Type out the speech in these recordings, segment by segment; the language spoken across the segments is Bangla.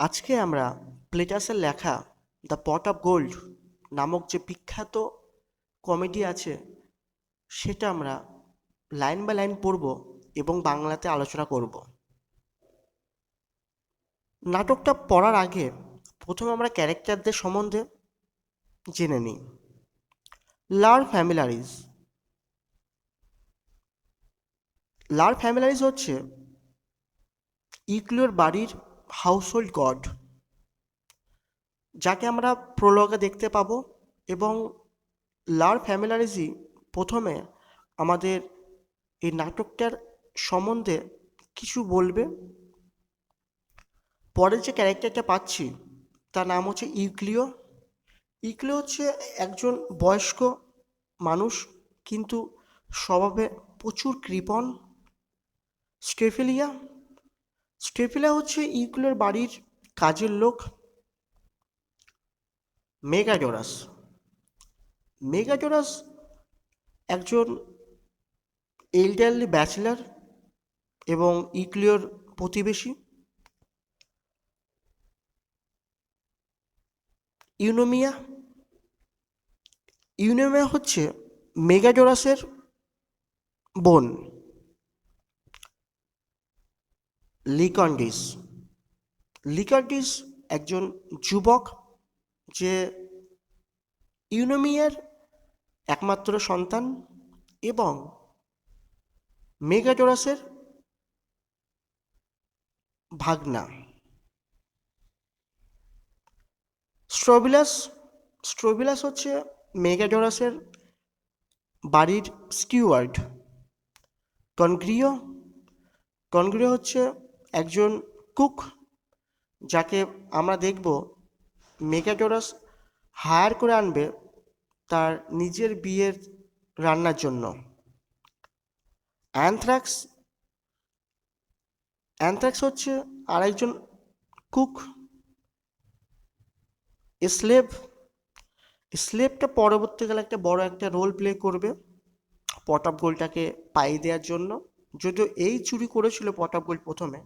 আজকে আমরা প্লেটাসের লেখা দ্য পট অফ গোল্ড নামক যে বিখ্যাত কমেডি আছে সেটা আমরা লাইন বাই লাইন পড়ব এবং বাংলাতে আলোচনা করব। নাটকটা পড়ার আগে প্রথমে আমরা ক্যারেক্টারদের সম্বন্ধে জেনে নিই। লার ফ্যামিলারিজ। লার ফ্যামিলারিজ হচ্ছে ইউক্লিওর বাড়ির হাউসহোল্ড গড, যাকে আমরা প্রোলগে দেখতে পাবো। এবং লার ফ্যামিলারিজই প্রথমে আমাদের এই নাটকটার সম্বন্ধে কিছু বলবে। পরের যে ক্যারেক্টারটা পাচ্ছি তার নাম হচ্ছে ইউক্লিও। ইউক্লিও হচ্ছে একজন বয়স্ক মানুষ, কিন্তু স্বভাবে প্রচুর কৃপণ। স্টেফেলিয়া। স্টেফেলিয়া হচ্ছে ইউক্লিওর বাড়ির কাজের লোক। মেগাডোরাস। মেগাডোরাস একজন এল্ডারলি ব্যাচেলার এবং ইউক্লিওর প্রতিবেশী। ইউনোমিয়া। ইউনোমিয়া হচ্ছে মেগাডোরাসের বোন। লিকন্ডিস। লিকন্ডিস একজন যুবক, যে ইউনোমিয়ার একমাত্র সন্তান এবং মেগাডোরাসের ভাগনা। স্ট্রোবিলাস। স্ট্রোবিলাস হচ্ছে মেগাডোরাসের বাড়ির স্টিওয়ার্ড। কনগ্রিও। কনগ্রিও হচ্ছে একজন কুক, যাকে আমরা দেখব মেগাডোরাস হায়ার করে আনবে তার নিজের বিয়ের রান্নার জন্য। অ্যানথ্রাক্স। অ্যানথ্রাক্স হচ্ছে আরেকজন কুক। স্লেভ। স্লেভটা পরবর্তীকালে একটা বড় একটা রোল প্লে করবে পট অফ গোল্ডটাকে পাইয়ে দেওয়ার জন্য। যদিও এই চুরি করেছিল পট অফ গোল্ড প্রথমে।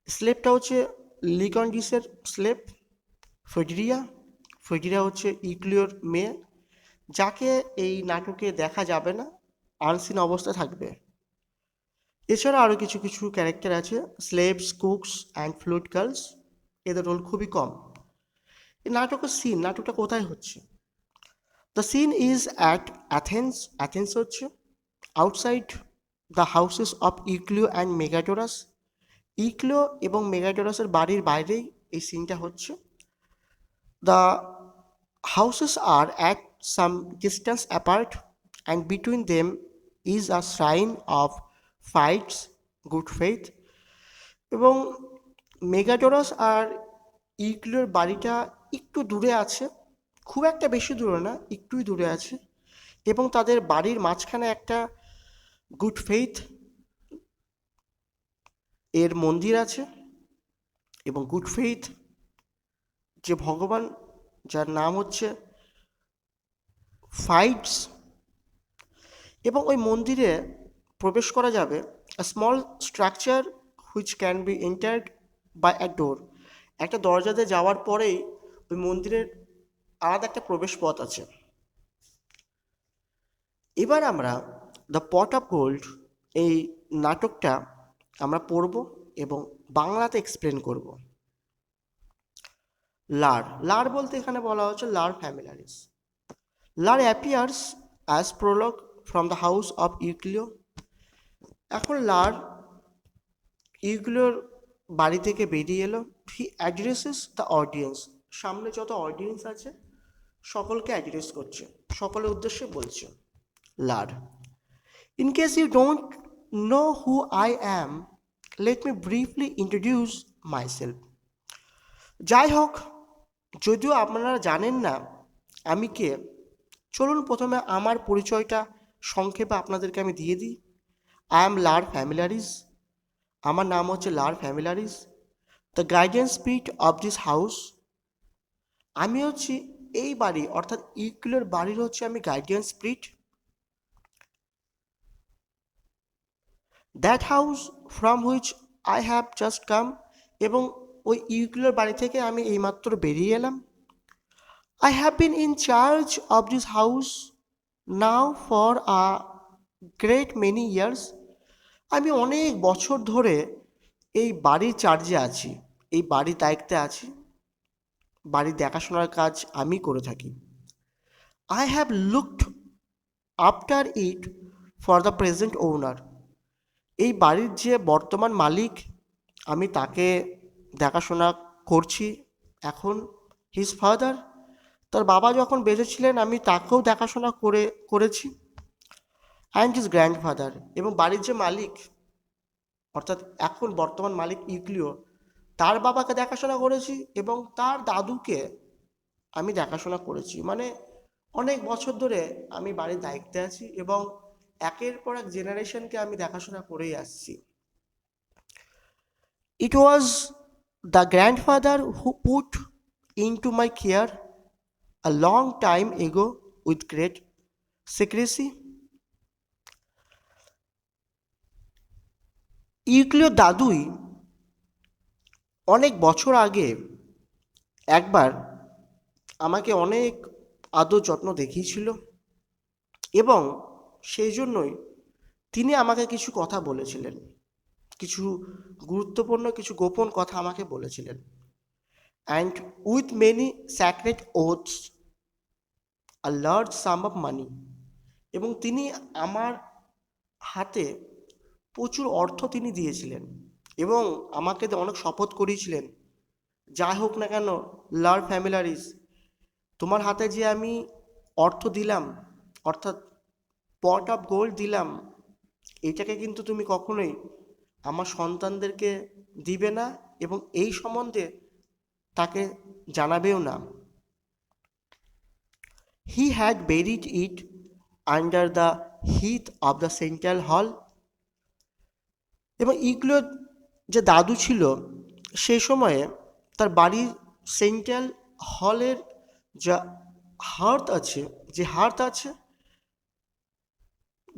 স্লেভটা হচ্ছে লিকন্ডিসের স্লেভ। ফেডরিয়া। ফেডরিয়া হচ্ছে ইউক্লিওর মেয়ে, যাকে এই নাটকে দেখা যাবে না, আনসিন অবস্থায় থাকবে। এছাড়া আরও কিছু কিছু ক্যারেক্টার আছে, slaves, cooks and flute girls. এদের রোল খুবই কম। এই নাটকের সিন, নাটকটা কোথায় হচ্ছে? The scene is at Athens. Athens হচ্ছে outside the houses of Euclio and Megadorus. Euclio এবং মেগাডোরাসের বাড়ির বাইরেই এই সিনটা হচ্ছে। The houses are at some distance apart, and between them is a shrine of fights, good faith. এবং মেগাডোরাস আর ইউক্লিওর বাড়িটা একটু দূরে আছে, খুব একটা বেশি দূরে না, একটুই দূরে আছে। এবং তাদের বাড়ির মাঝখানে একটা গুড ফেইথ এর মন্দির আছে। এবং গুড ফেইথ যে ভগবান, যার নাম হচ্ছে ফাইটস, এবং ওই মন্দিরে প্রবেশ করা যাবে small structure which can be entered by a door. একটা দরজাতে যাওয়ার পরেই ওই মন্দিরের আলাদা একটা প্রবেশ পথ আছে। এবার আমরা দ্য পট অফ গোল্ড এই নাটকটা আমরা পড়ব এবং বাংলাতে এক্সপ্লেন করব। লার। লার বলতে এখানে বলা হচ্ছে Lar familiaris. Lar appears as prologue from the house of Euclio. এখন লার ইউক্লিওর বাড়ি থেকে বেরিয়ে এলো। He addresses the audience. সামনে যত অডিয়েন্স আছে সকলকে অ্যাড্রেস করছে, সকলের উদ্দেশ্যে বলছে। Lar. In case you don't know who I am, let me briefly introduce myself. যাই হোক, যদিও আপনারা জানেন না আমি কে, চলুন প্রথমে আমার পরিচয়টা সংক্ষেপে আপনাদেরকে আমি দিয়ে দিই। I am Lar Familiaris. আমার নাম হচ্ছে Lar Familiaris, the guardian spirit of this house. আমি হচ্ছি এই বাড়ি অর্থাৎ ইউক্লিওর বাড়ির হচ্ছে আমি guardian spirit. That house from which I have just come. এবং ওই ইউক্লিওর বাড়ি থেকে আমি এইমাত্র বেরিয়ে এলাম। I have been in charge of this house now for a great many years. আমি অনেক বছর ধরে এই বাড়ির চার্জে আছি, এই বাড়ির দায়িত্বে আছি, বাড়ির দেখাশোনার কাজ আমি করে থাকি। I have looked after it for the present owner. এই বাড়ির যে বর্তমান মালিক, আমি তাকে দেখাশোনা করছি এখন। হিজ ফাদার, তার বাবা যখন বেঁচে ছিলেন আমি তাকেও দেখাশোনা করেছি। অ্যান্ড হিজ গ্র্যান্ডফাদার, এবং বাড়ির যে মালিক অর্থাৎ এখন বর্তমান মালিক ইউক্লিও, তার বাবাকে দেখাশোনা করেছি এবং তার দাদুকে আমি দেখাশোনা করেছি। মানে অনেক বছর ধরে আমি বাড়ির দায়িত্বে আছি এবং একের পর এক জেনারেশনকে আমি দেখাশোনা করেই আসছি। It was the grandfather who put into my care a long time ago with great secrecy. Euclio দাদুই অনেক বছর আগে একবার আমাকে অনেক আদর যত্ন দেখিয়েছিল এবং সেই জন্যই তিনি আমাকে কিছু কথা বলেছিলেন, কিছু গুরুত্বপূর্ণ কিছু গোপন কথা আমাকে বলেছিলেন। And with many sacred oaths a large some of money, এবং তিনি আমার হাতে প্রচুর অর্থ তিনি দিয়েছিলেন এবং আমাকে অনেক শপথ করিয়েছিলেন, যাই হোক না কেন লার ফ্যামিলারিস, তোমার হাতে যে আমি অর্থ দিলাম অর্থাৎ পট অফ গোল্ড দিলাম, এটাকে কিন্তু তুমি কখনোই আমার সন্তানদেরকে দিবে না এবং এই সম্বন্ধে তাকে জানাবেও না। He had buried it under the Heath of the central হল। এবং ইউক্লিওর যে দাদু ছিল সেই সময়ে তার বাড়ির সেন্ট্রাল হলের যা হার্থ আছে,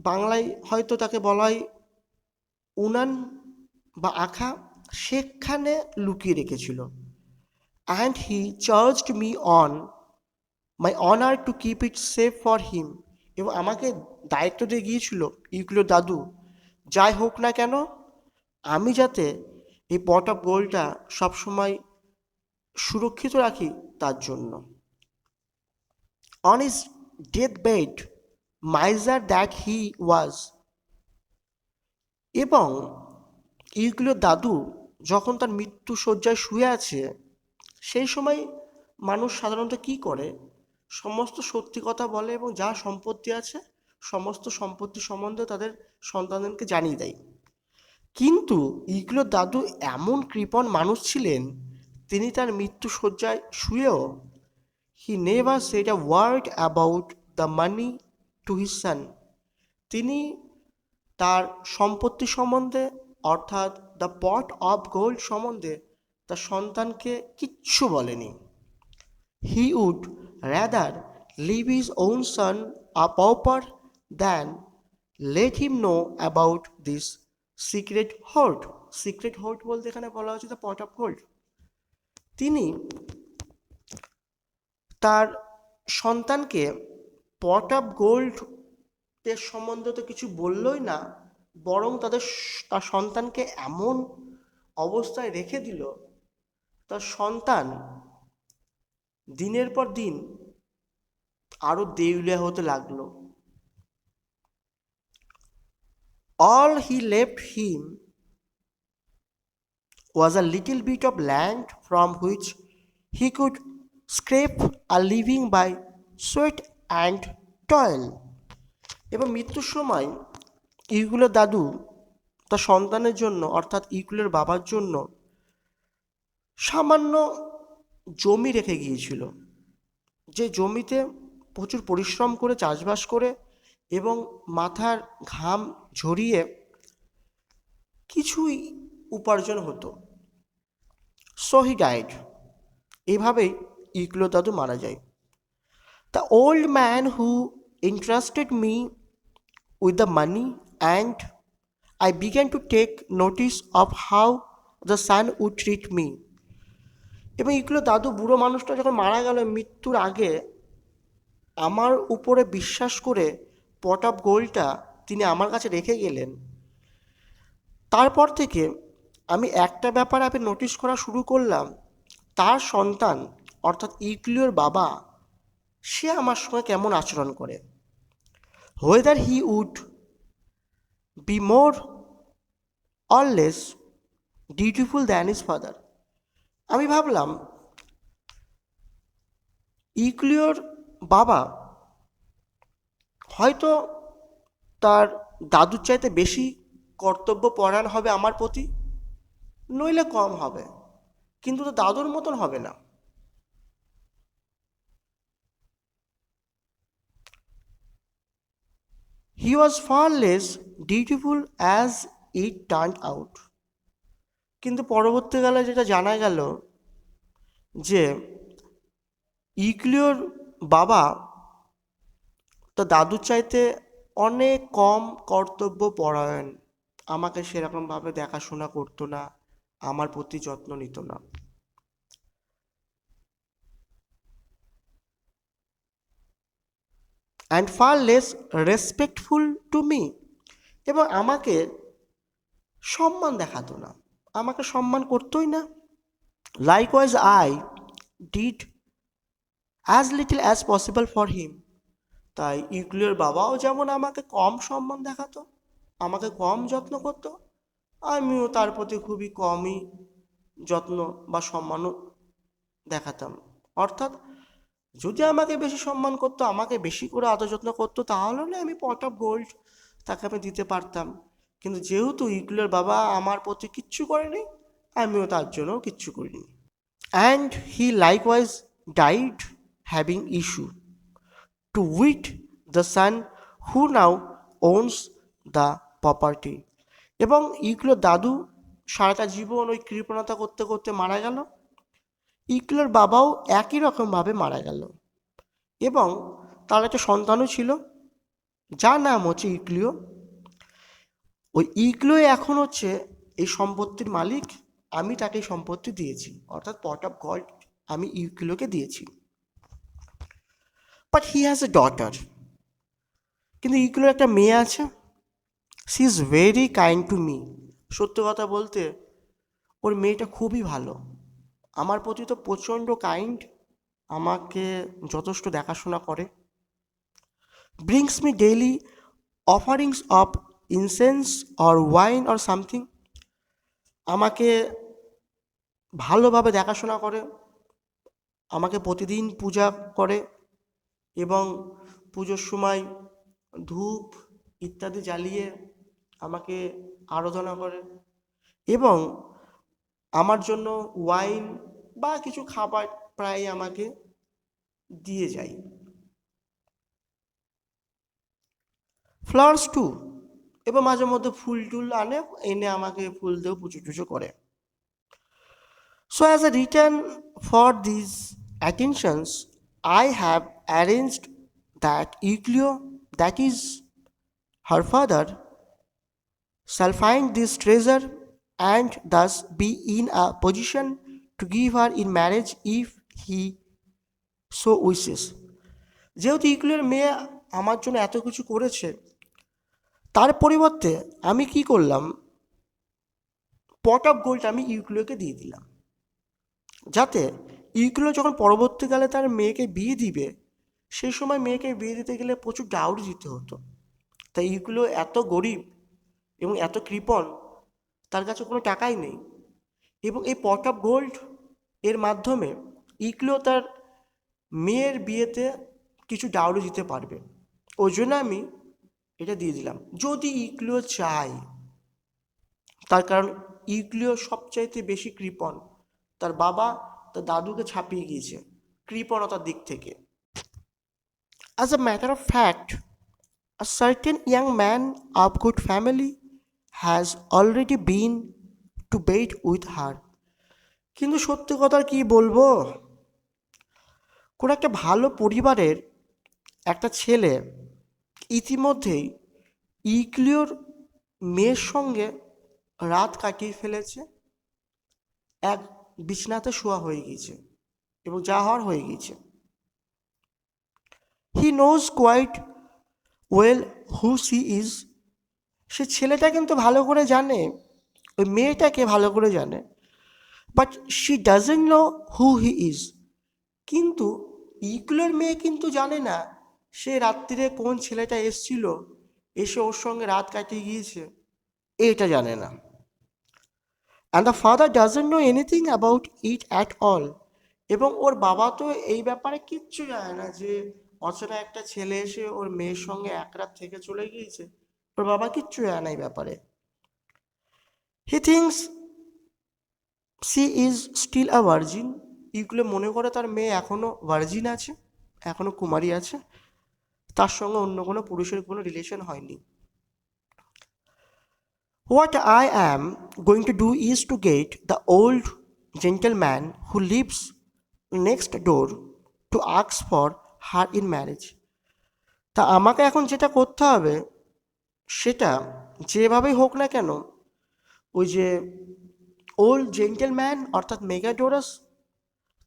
বাংলায় হয়তো তাকে বলা হয় উনান বা আখা, সেখানে লুকিয়ে রেখেছিল। And he charged me on my honour to keep it safe for him, এবং আমাকে দায়িত্ব দিয়ে গিয়েছিল ইউক্লিওর দাদু, যাই হোক না কেন আমি যাতে এই পট অফ গোল্ডটা সবসময় সুরক্ষিত রাখি তার জন্য। On his death bed miser that he was, এবং ইউক্লিওর দাদু যখন তার মৃত্যু শয্যায় শুয়ে আছে সেই সময় মানুষ সাধারণত কী করে, সমস্ত সত্যি কথা বলে এবং যা সম্পত্তি আছে সমস্ত সম্পত্তি সম্বন্ধে তাদের সন্তানদেরকে জানিয়ে দেয়। কিন্তু ইউক্লিওর দাদু এমন কৃপণ মানুষ ছিলেন, তিনি তার মৃত্যু শয্যায় শুয়েও he never said a word about the money to his son. তিনি তার সম্পত্তি সম্বন্ধে অর্থাৎ দ্য পট অফ গোল্ড সম্বন্ধে তার সন্তানকে কিচ্ছু বলেনি। He would rather leave his own son a pauper than let him know about this secret hoard. Secret hoard বলতে এখানে বলা হচ্ছে দ্য পট অফ গোল্ড। তিনি তার সন্তানকে পট অফ গোল্ড এর সম্বন্ধে তো কিছু বললই না, বরং তার সন্তানকে এমন অবস্থায় রেখে দিল, তার সন্তান দিনের পর দিন আরো দেউলিয়া হতে লাগলো। All he left him was a little bit of land from which he could scrape a living by sweat and toil. এবং মৃত্যুর সময় ইউক্লিওর দাদু তার সন্তানের জন্য অর্থাৎ ইউক্লিওর বাবার জন্য সামান্য জমি রেখে গিয়েছিল, যে জমিতে প্রচুর পরিশ্রম করে চাষবাস করে এবং মাথার ঘাম ঝরিয়ে কিছুই উপার্জন হতো। So he died. এইভাবেই ইউক্লিওর দাদু মারা যায়। The old man who entrusted me with the money, and I began to take notice of how the son would treat me. এবং ইকলো দাদু বুড়ো মানুষটা যখন মারা গেল মৃত্যুর আগে, আমার উপরে বিশ্বাস করে পট অফ গোল্ডটা তিনি আমার কাছে রেখে গেলেন। তারপর থেকে আমি একটা ব্যাপার আমি নোটিশ করা শুরু করলাম, তার সন্তান অর্থাৎ ইউক্লিওর বাবা, সে আমার সঙ্গে কেমন আচরণ করে। Whether he would be more or less dutiful than his father. আমি ভাবলাম ইউক্লিওর বাবা হয়তো তার দাদুর চাইতে বেশি কর্তব্যপরায়ণ হবে আমার প্রতি, নইলে কম হবে, কিন্তু তো দাদুর মতন হবে না। He was far less dutiful as it turn out. কিন্তু পরবর্তীকালে যেটা জানা গেল যে ইউক্লিওর বাবা তার দাদুর চাইতে অনেক কম কর্তব্যপরায়ণ, আমাকে সেরকমভাবে দেখাশোনা করতো না, আমার প্রতি যত্ন নিত না। And far less respectful to me, এবং আমাকে সম্মান দেখাতো না, আমাকে সম্মান করতোই না। Likewise I did as little as possible for him. তাই ইউক্লিওর বাবাও যেমন আমাকে কম সম্মান দেখাতো, আমাকে কম যত্ন করতো, আমিও তার প্রতি খুবই কমই যত্ন বা সম্মানও দেখাতাম। অর্থাৎ যদি আমাকে বেশি সম্মান করতো, আমাকে বেশি করে আদর যত্ন করতো, তাহলে না আমি পট অফ গোল্ড তাকে আমি দিতে পারতাম। কিন্তু যেহেতু ইউক্লিওর বাবা আমার প্রতি কিচ্ছু করেনি, আমিও তার জন্য কিচ্ছু করিনি। And he likewise died having issue to with the son who now owns the property. এবং ইউক্লিওর দাদু সারাটা জীবন ওই কৃপণতা করতে করতে মারা গেল। ইউক্লিওর বাবাও একই রকমভাবে মারা গেল, এবং তার একটা সন্তানও ছিল যার নাম হচ্ছে ইউক্লিও। ওই ইউক্লিও এখন হচ্ছে এই সম্পত্তির মালিক। আমি তাকে এই সম্পত্তি দিয়েছি, অর্থাৎ পট অফ গল্ড আমি ইউক্লিওকে দিয়েছি। But he has a daughter. কিন্তু ইউক্লিওর একটা মেয়ে আছে। She is very kind to me. সত্য কথা বলতে ওর মেয়েটা খুবই ভালো, আমার প্রতি তো প্রচণ্ড কাইন্ড, আমাকে যথেষ্ট দেখাশোনা করে। Brings me daily offerings of incense or wine or something. আমাকে ভালোভাবে দেখাশোনা করে, আমাকে প্রতিদিন পূজা করে, এবং পুজোর সময় ধূপ ইত্যাদি জ্বালিয়ে আমাকে আরাধনা করে, এবং আমার জন্য ওয়াইন বা কিছু খাবার প্রায় আমাকে দিয়ে যায়। ফ্লাওয়ার্স টু, এবং মাঝে মধ্যে ফুল টুল আনে, এনে আমাকে ফুল দিয়েও পুজো টুজো করে। So as a return for these attentions, I have arranged that Euclio, that is her father, shall find this treasure and thus be in a position to give her in marriage if he so wishes. যেহেতু ইউক্লিওর মেয়ে আমার জন্য এত কিছু করেছে, তার পরিবর্তে আমি কি করলাম, পট অফ গোল্ড আমি ইউক্লিওকে দিয়ে দিলাম, যাতে ইউক্লিও যখন পরবর্তীকালে তার মেয়েকে বিয়ে দিবে, সেই সময় মেয়েকে বিয়ে দিতে গেলে প্রচুর ডাউরি দিতে হতো। তাই ইউক্লিও এত গরিব এবং এত কৃপণ, তার কাছে কোনো টাকাই নেই, এবং এই পট অফ গোল্ড এর মাধ্যমে ইউক্লিও তার মেয়ের বিয়েতে কিছু ডাউরি দিতে পারবে। ওই জন্য আমি এটা দিয়ে দিলাম, যদি ইউক্লিও চায়। তার কারণ ইউক্লিও সবচাইতে বেশি কৃপণ, তার বাবা তার দাদুকে ছাপিয়ে গিয়েছে কৃপণতার দিক থেকে। As a matter of fact, a certain young man of good family has already been to bed with her. কিন্তু সত্যি কথা কি বলবো, কোনো একটা ভালো পরিবারের একটা ছেলে ইতিমধ্যেই ইউক্লিওর মেয়ের সঙ্গে রাত কাটিয়ে ফেলেছে। এক বিছানাতে শোয়া হয়ে গিয়েছে এবং যা হওয়ার হয়ে গিয়েছে। He knows quite well who she is. সে ছেলেটা কিন্তু ভালো করে জানে, ওই মেয়েটাকে ভালো করে জানে, but she doesn't know who he is. কিন্তু ইগলোর মেয়ে কিন্তু জানে না সে রাত্রিরে কোন ছেলেটা এসছিল, এসে ওর সঙ্গে রাত কাটিয়ে গিয়েছে, এটা জানে না। And the father doesn't know anything about it at all. এবং ওর বাবা তো এই ব্যাপারে কিচ্ছু জানে না যে অচেনা একটা ছেলে এসে ওর মেয়ের সঙ্গে এক রাত থেকে চলে গিয়েছে। ওর বাবা কিচ্ছু জানে না এই ব্যাপারে। He thinks she is still a virgin. ইগুলো মনে করে তার মেয়ে এখনও ভার্জিন আছে, এখনও কুমারী আছে, তার সঙ্গে অন্য কোনো পুরুষের কোনো রিলেশন হয়নি। What I am going to do is to get the old gentleman who lives next door to ask for her in marriage. তা আমাকে এখন যেটা করতে হবে সেটা যেভাবেই হোক না কেন ওই যে ওল্ড জেন্টেলম্যান অর্থাৎ মেগাডোরাস,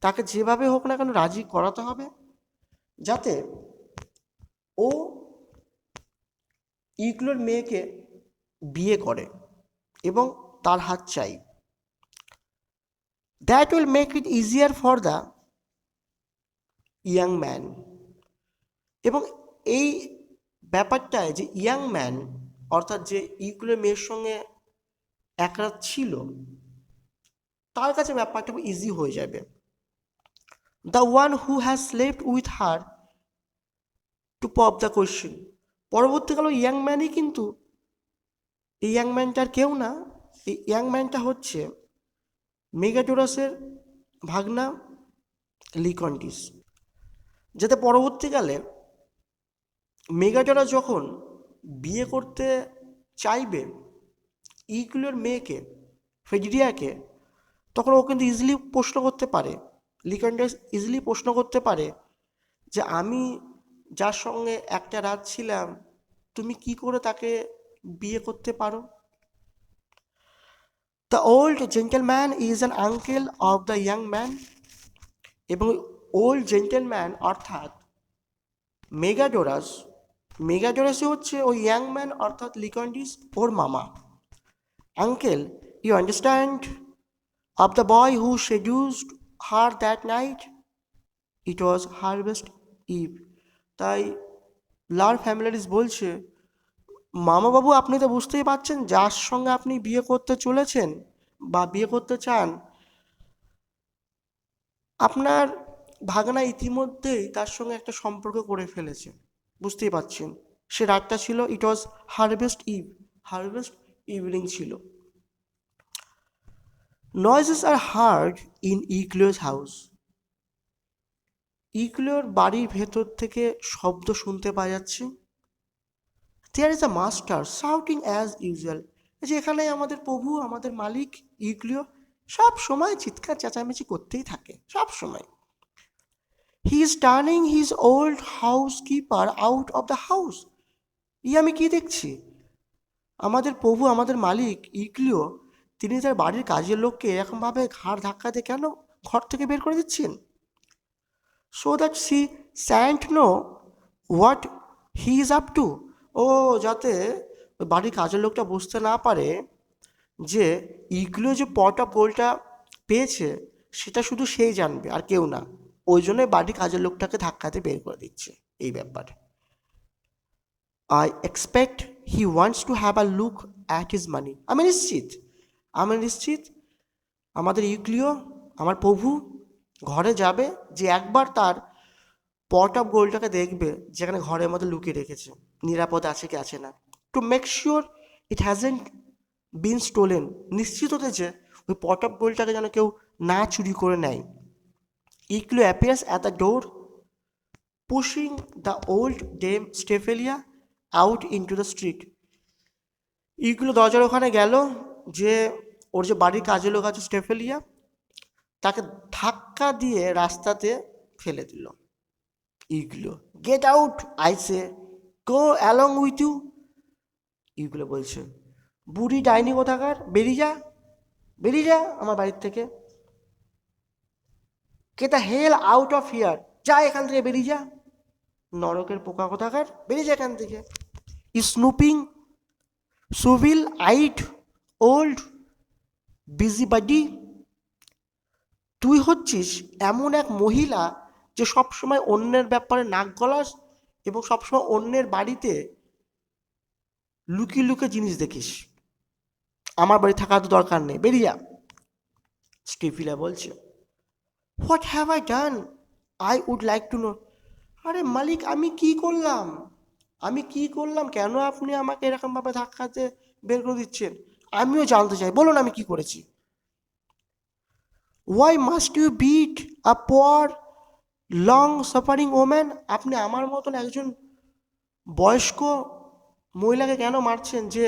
তাকে যেভাবে হোক না কেন রাজি করাতে হবে যাতে ও ইগলোর মেয়েকে বিয়ে করে এবং তার হাত চাই। That will make it easier for the young man. এবং এই ব্যাপারটায় যে ইয়াং ম্যান অর্থাৎ যে ইগলোর মেয়ের সঙ্গে এক রাত ছিল, তার কাছে ব্যাপারটা ইজি হয়ে যাবে। The one who has slept with her to pop the question. পরবর্তীকালে ইয়াং ম্যানই কিন্তু, এই ইয়াং ম্যানটার কেউ না, এই ইয়াং ম্যানটা হচ্ছে মেগাডোরাসের ভাগনা লিকন্টিস। যাতে পরবর্তীকালে মেগাডোরাস যখন বিয়ে করতে চাইবে ইগলোর মেয়েকে, ফেডিরিয়াকে, তখন ও কিন্তু ইজিলি প্রশ্ন করতে পারে, লিকন্টিস ইজিলি প্রশ্ন করতে পারে যে আমি যার সঙ্গে একটা রাত ছিলাম তুমি কি করে তাকে বিয়ে করতে পারো। The old gentleman is an uncle of the young man. এবং ওল্ড জেন্টেলম্যান অর্থাৎ মেগাডোরাস, মেগাডোরাসই হচ্ছে ওই ইয়াং ম্যান অর্থাৎ লিকন্টিস ওর মামা। Uncle, you understand of the boy who seduced her that night, it was harvest eve. তাই লার ফ্যামিলিস বলছে, মামাবাবু আপনি তো বুঝতেই পারছেন যার সঙ্গে আপনি বিয়ে করতে চলেছেন বা বিয়ে করতে চান, আপনার ভাগনা ইতিমধ্যেই তার সঙ্গে একটা সম্পর্ক করে ফেলেছে। বুঝতেই পারছেন সে রাতটা ছিল, it was harvest eve, harvest evening ছিল। নয়েজেস আর হার্ড ইন ইগলোর হাউস। ইগলোর বাড়ির ভেতর থেকে শব্দ শুনতে পাওয়া যাচ্ছে। There is a master shouting as usual. যে এখানে আমাদের প্রভু, আমাদের মালিক ইগলিও সব সময় চিৎকার চেঁচামেচি করতেই থাকে, সব সময়। He is turning his old house keeper out of the house. আমি কি দেখছি, আমাদের প্রভু, আমাদের মালিক ইগলিও তিনি তার বাড়ির কাজের লোককে এরকমভাবে ঘাড় ধাক্কা দিয়ে কেন ঘর থেকে বের করে দিচ্ছেন। So that she can't know what he is up to. ও যাতে ওই বাড়ির কাজের লোকটা বুঝতে না পারে যে ইগলো যে পট অফ গোল্ডটা পেয়েছে সেটা শুধু সেই জানবে আর কেউ না। ওই জন্যই বাড়ির কাজের লোকটাকে ধাক্কাতে বের করে দিচ্ছে এই ব্যাপারে। I expect he wants to have a look at his মানি। আমি নিশ্চিত আমাদের ইগলিও, আমার প্রভু ঘরে যাবে যে একবার তার পট অফ গোল্ডটাকে দেখবে যেখানে ঘরের মধ্যে লুকিয়ে রেখেছে, নিরাপদ আছে কি আছে না, to make sure it hasn't been stolen. নিশ্চিত হতে যে ওই পট অফ গোল্ডটাকে যেন কেউ না চুরি করে নেয়। Euclio appears at the door pushing the old dame Staphyla out into the street. Euclio দরজার ওখানে গেল, যে ওর যে বাড়ির কাজের লোক আছে স্টেফেলিয়া, তাকে ধাক্কা দিয়ে রাস্তাতে ফেলে দিল। ইগলো, get out I say, go along with you. ইগলো বলছে, বুড়ি ডাইনি কোথাকার, বেরিয়ে যা আমার বাড়ির থেকে। Get the hell out of here, যা এখান থেকে বেরিয়ে যা, নরকের পোকা কোথাকার, বেরিয়ে যা এখান থেকে। স্নুপিং সুভিল আইট ওল্ড বিজিবাডি, তুই হচ্ছিস এমন এক মহিলা যে সবসময় অন্যের ব্যাপারে নাক গলাস এবং সবসময় অন্যের বাড়িতে লুকিয়ে লুকিয়ে জিনিস দেখিস, আমার বাড়ি থাকা তো দরকার নেই, বেরিয়ে যা। স্টিফিলা বলছে, what have I done, I would like to know. আরে মালিক, আমি কি করলাম, আমি কি করলাম, কেন আপনি আমাকে এরকমভাবে ধাক্কাতে বের করে দিচ্ছেন, আমিও জানতে চাই, বলুন আমি কি করেছি। Why must you beat a poor long suffering woman, আপনি আমার মতন একজন বয়স্ক মহিলাকে কেন মারছেন যে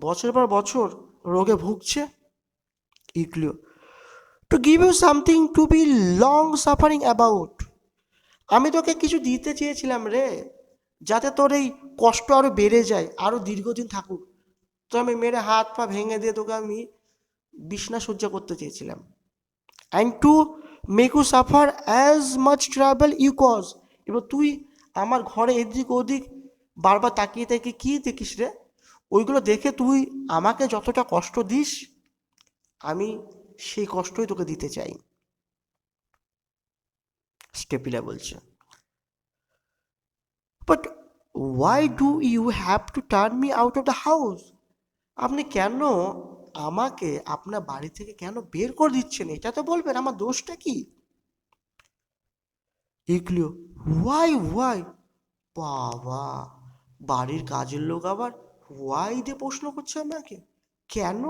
বছর পর বছর রোগে ভুগছে। Euclio, to give you something to be long suffering about, আমি তোকে কিছু দিতে চেয়েছিলাম রে, যাতে তোর এই কষ্ট আরও বেড়ে যায়, আরও দীর্ঘদিন থাকুক, তো আমি মেরে হাত পা ভেঙে দিয়ে তোকে আমি বিছনা সজ্জা করতে চেয়েছিলাম। And to make you suffer as much trouble you cause, এবার তুই আমার ঘরে এদিক ওদিক বারবার তাকিয়ে তাকিয়ে কী দেখিস রে, ওইগুলো দেখে তুই আমাকে যতটা কষ্ট দিস আমি সেই কষ্টই তোকে দিতে চাই। স্টেপিলা বলছে, but why do you have to turn me out of the house, আপনি কেন আমাকে আপনার বাড়ি থেকে কেন বের করে দিচ্ছেন, এটা তো বলবেন, আমার দোষটা কি। ইগলিও, ওয়াই, বাবা, বাড়ির কাজের লোক আবার ওয়াই দিয়ে প্রশ্ন করছে আমাকে, কেন,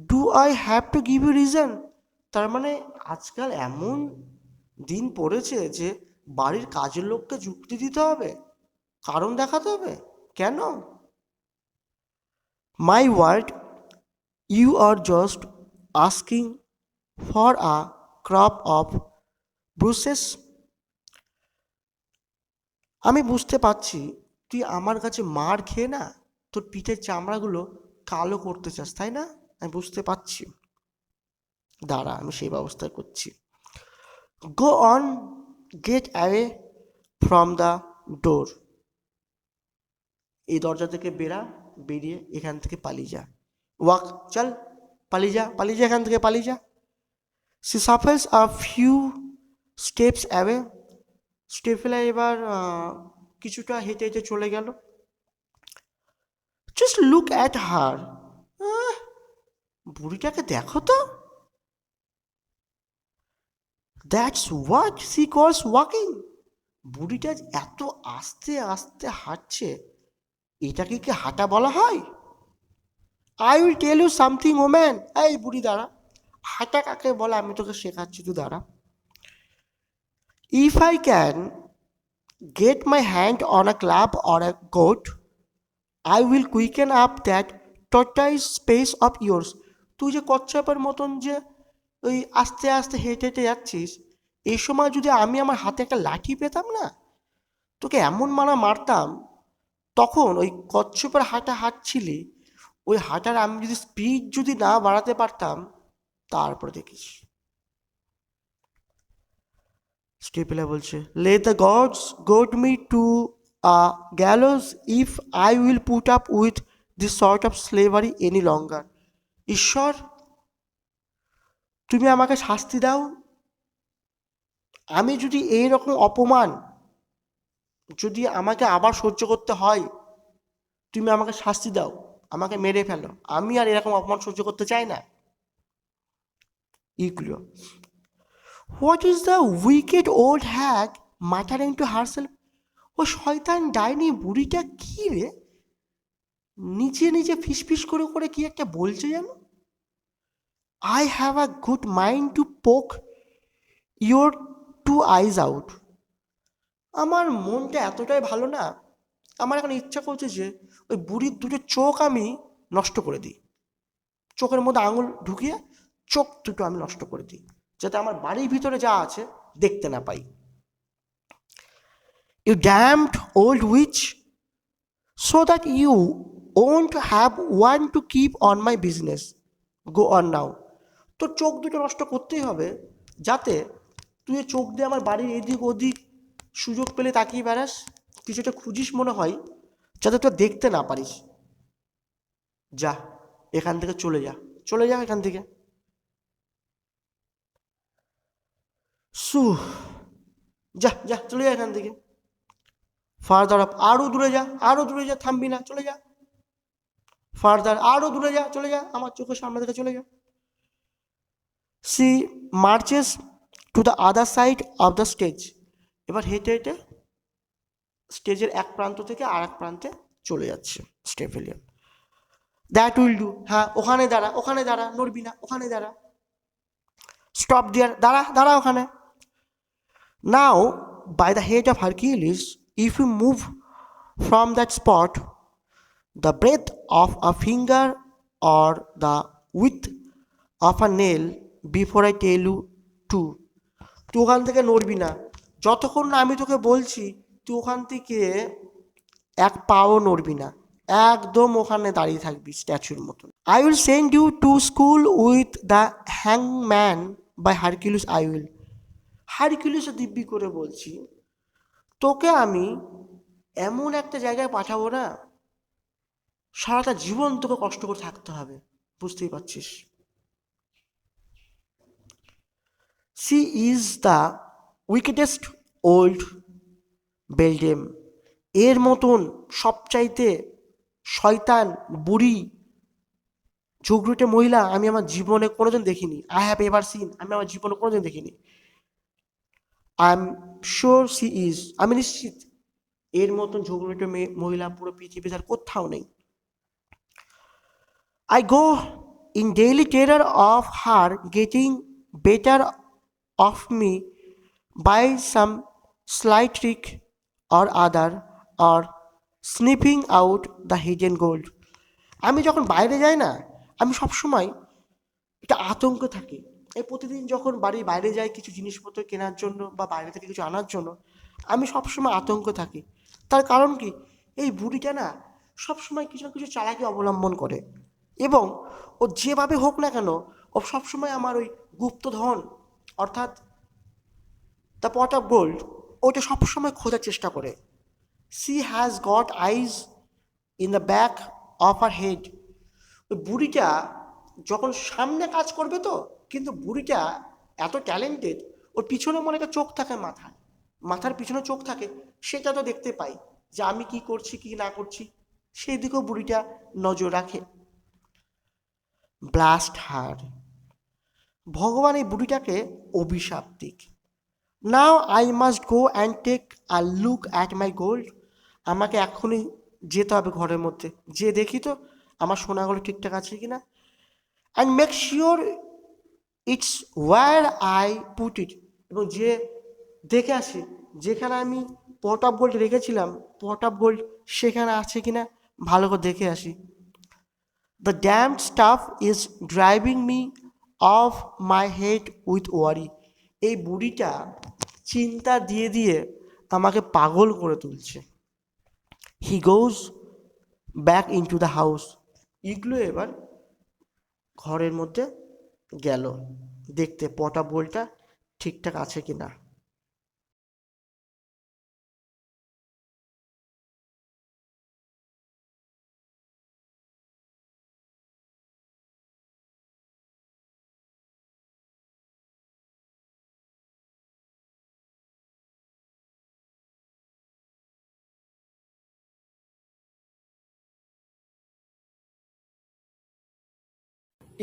do I have to give you reason, তার মানে আজকাল এমন দিন পড়েছে যে বাড়ির কাজের লোককে যুক্তি দিতে হবে, কারণ দেখাতে হবে, কেন। My word, you are just asking for a crop of bruises, আমি বুঝতে পারছি তুই আমার কাছে মার খেয়ে না তোর পিঠের চামড়াগুলো কালো করতে চাস, তাই না, আমি বুঝতে পারছি, দাঁড়া আমি সেই ব্যবস্থা করছি। Go on, gate away from the door, এই দরজা থেকে বেরিয়ে এখান থেকে পালিয়ে যা, ওয়াক, চল পালিয়ে যা এখান থেকে, পালিয়ে যা। She shuffles a few steps away, Staphyla এবার কিছুটা হেঁটে হেঁটে চলে গেল। জাস্ট লুক অ্যাট হার, বুড়িটাকে দেখো তো, that's what she calls walking, বুড়িটা এত আস্তে আস্তে হাঁটছে, এটাকে কি হাঁটা বলা হয়। I will tell you something woman, এই বুড়ি দাঁড়া, হাঁটা কাকে বলে আমি তোকে শেখাচ্ছি, তুই দাঁড়া। If I can get my hand on a club or a goat, I will quicken up that tortoise pace of yours, তুই যে কচ্ছপের মতন যে ওই আস্তে আস্তে হেঁটে হেঁটে যাচ্ছিস, এই সময় যদি আমি আমার হাতে একটা লাঠি পেতাম না, তোকে এমন মারতাম, তখন ওই কচ্ছপের হাঁটা হাঁটছিলি, ওই হাঁটার আমি যদি স্পিড যদি না বাড়াতে পারতাম, তারপরে দেখিস। স্টেপেলা বলছে, let the gods goad me to a gallows if I will put up with this sort of slavery any longer, ঈশ্বর তুমি আমাকে শাস্তি দাও, আমি যদি এই রকম অপমান যদি আমাকে আবার সহ্য করতে হয়, তুমি আমাকে শাস্তি দাও, আমাকে মেরে ফেলো, আমি আর এরকম অপমান সহ্য করতে চাই না। Euclio, what is the wicked old hag muttering to herself, ও শয়তান ডাইনি বুড়িটা কি রে নিজে নিজে ফিসফিস করে করে কি একটা বলছে যেন। I have a good mind to পোক ইয়োর টু আইজ আউট, আমার মনটা এতটাই ভালো না, আমার এখন ইচ্ছা করছে যে ওই বুড়ির দুটো চোখ আমি নষ্ট করে দিই, চোখের মধ্যে আঙুল ঢুকিয়ে চোখ দুটো আমি নষ্ট করে দিই, যাতে আমার বাড়ির ভিতরে যা আছে দেখতে না পাই। You damned old witch, so that you won't have one to keep on my business. Go on now. তোর চোখ দুটো নষ্ট করতেই হবে, যাতে তুই চোখ দিয়ে আমার বাড়ির এদিক ওদিক সুযোগ পেলে তাকিয়ে বেড়াস, কিছুটা খুঁজিস মনে হয়, যাতে তুই দেখতে না পারিস। যা, এখান থেকে চলে যা, চলে যা এখান থেকে। সু, যা যা, চলে যা এখান থেকে। ফার্দার আপ, আরো দূরে যা, আরো দূরে যা, থামবি না, চলে যা। ফার্দার, আরো দূরে যা, চলে যা, আমার চোখের সামনে থেকে চলে যা। She marches to the other side of the stage. এবার হেঁটে হেঁটে স্টেজের এক প্রান্ত থেকে আর এক প্রান্তে চলে যাচ্ছে step William. That will do. হ্যাঁ, ওখানে দাঁড়া, ওখানে দাঁড়া, নড়বি না, ওখানে দাঁড়া। স্টপ দিয়ার, দাঁড়া দাঁড়া ওখানে। নাও by the head of Hercules, if you move from that spot the breadth of a finger or the width of a nail before I tell you to, তুই ওখান থেকে নড়বি না যতক্ষণ না আমি তোকে বলছি। তুই ওখান থেকে এক পাও নড়বি না, একদম ওখানে দাঁড়িয়ে থাকবি স্ট্যাচুর মতন। I will send you to school with the হ্যাংম্যান বাই হারকিউলিস। আই উইল, হারকিউলিসে দিব্যি করে বলছি, তোকে আমি এমন একটা জায়গায় পাঠাবো না, সারাটা জীবন তোকে কষ্ট করে থাকতে হবে, বুঝতেই পারছিস। She is the wickedest old beldam. এর মতন সবচাইতে শয়তান বুড়ি ঝগড়ুটে মহিলা আমি আমার জীবনে কোনোদিন দেখিনি। আই হ্যাভ এভার সিন, আমি আমার জীবনে কোনোদিন দেখিনি। I am sure she is, আমি নিশ্চিত এর মতন ঝগড়ুটে মহিলা পুরো পৃথিবীতে আর কোথাও নেই। I go in daily terror of her getting better of me by some slight trick or other, or sniffing out the hidden gold. আমি যখন বাইরে যাই না, আমি সবসময় একটা আতঙ্ক থাকি। এই প্রতিদিন যখন বাড়ির বাইরে যাই কিছু জিনিসপত্র কেনার জন্য বা বাইরে থেকে কিছু আনার জন্য, আমি সবসময় আতঙ্ক থাকি। তার কারণ কি, এই বুড়িটা না সবসময় কিছু না কিছু চালাকি অবলম্বন করে, এবং ও যেভাবে হোক না কেন ও সবসময় আমার ওই গুপ্তধন অর্থাৎ দ্য পট অফ গোল্ড ওটা সবসময় খোঁজার চেষ্টা করে। She has got eyes in the back of her head. ওই বুড়িটা যখন সামনে কাজ করবে তো, কিন্তু বুড়িটা এত ট্যালেন্টেড, ওর পিছনে মনে একটা চোখ থাকে, মাথার পিছনে চোখ থাকে, সেটা তো দেখতে পাই যে আমি কি করছি কি না করছি, সেই দিকেও বুড়িটা নজর রাখে। ব্লাস্ট হার, ভগবান এই বুড়িটাকে অভিশাপ দিক। Now I must go and take a look at my gold. আমাকে এখনই যেতে হবে ঘরের মধ্যে, যে দেখি তো আমার সোনাগুলো ঠিকঠাক আছে কিনা, and make sure it's where I put it. এবং যে দেখে আসি যেখানে আমি পট অফ গোল্ড রেখেছিলাম, পট অফ গোল্ড সেখানে আছে কিনা ভালো করে দেখে আসি। The damned stuff is driving me off my head with worry. এই বুড়িটা চিন্তা দিয়ে দিয়ে আমাকে পাগল করে তুলছে। He goes back into the house. Euclio এবার ঘরের মধ্যে গেল দেখতে পট অফ গোল্ডটা ঠিকঠাক আছে কিনা।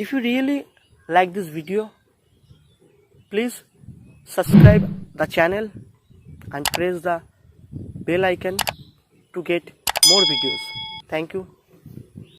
If you really like this video, please subscribe the channel and press the bell icon to get more videos. Thank you.